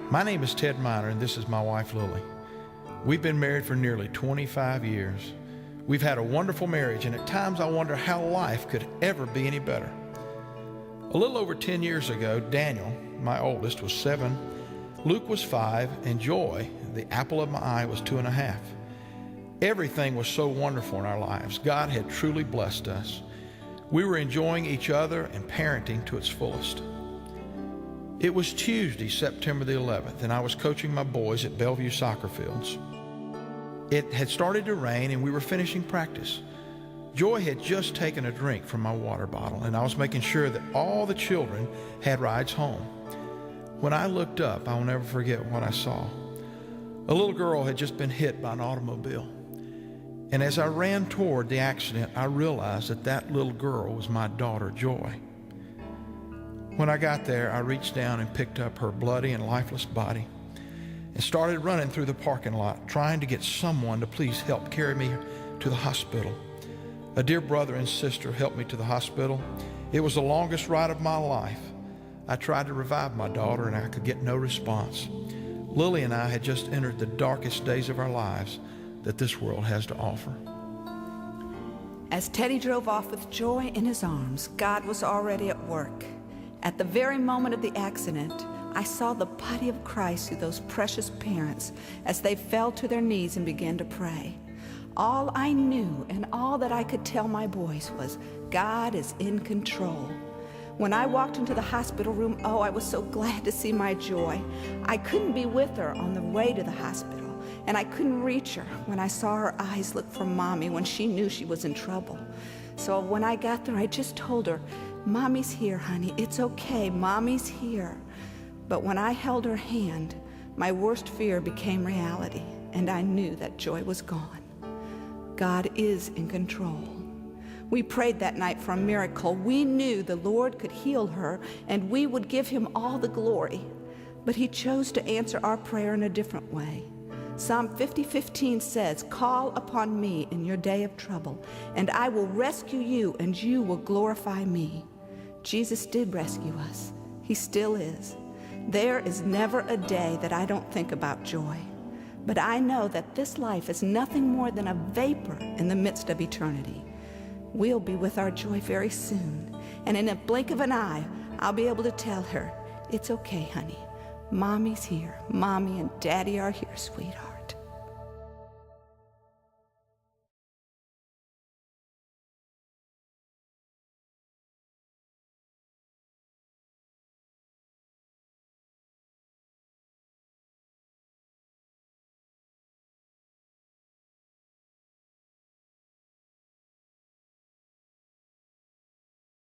My name is Ted Miner, and this is my wife, Lilly. We've been married for nearly 25 years. We've had a wonderful marriage, and at times I wonder how life could ever be any better. A little over 10 years ago, Daniel, my oldest, was 7, Luke was 5, and Joy, the apple of my eye, was 2.5. Everything was so wonderful in our lives. God had truly blessed us. We were enjoying each other and parenting to its fullest. It was Tuesday, September the 11th, and I was coaching my boys at Bellevue soccer fields. It had started to rain, and we were finishing practice. Joy had just taken a drink from my water bottle, and I was making sure that all the children had rides home. When I looked up, I will never forget what I saw. A little girl had just been hit by an automobile. And as I ran toward the accident, I realized that that little girl was my daughter, Joy. When I got there, I reached down and picked up her bloody and lifeless body and started running through the parking lot, trying to get someone to please help carry me to the hospital. A dear brother and sister helped me to the hospital. It was the longest ride of my life. I tried to revive my daughter, and I could get no response. Lilly and I had just entered the darkest days of our lives that this world has to offer. As Teddy drove off with Joy in his arms, God was already at work. At the very moment of the accident, I saw the body of Christ through those precious parents as they fell to their knees and began to pray. All I knew and all that I could tell my boys was, God is in control. When I walked into the hospital room, oh, I was so glad to see my Joy. I couldn't be with her on the way to the hospital, and I couldn't reach her when I saw her eyes look for Mommy when she knew she was in trouble. So when I got there, I just told her, Mommy's here, honey. It's okay. Mommy's here. But when I held her hand, my worst fear became reality, and I knew that Joy was gone. God is in control. We prayed that night for a miracle. We knew the Lord could heal her, and we would give him all the glory. But he chose to answer our prayer in a different way. Psalm 50:15 says, call upon me in your day of trouble, and I will rescue you, and you will glorify me. Jesus did rescue us. He still is. There is never a day that I don't think about Joy. But I know that this life is nothing more than a vapor in the midst of eternity. We'll be with our Joy very soon, and in a blink of an eye, I'll be able to tell her, it's okay, honey. Mommy's here. Mommy and Daddy are here, sweetheart.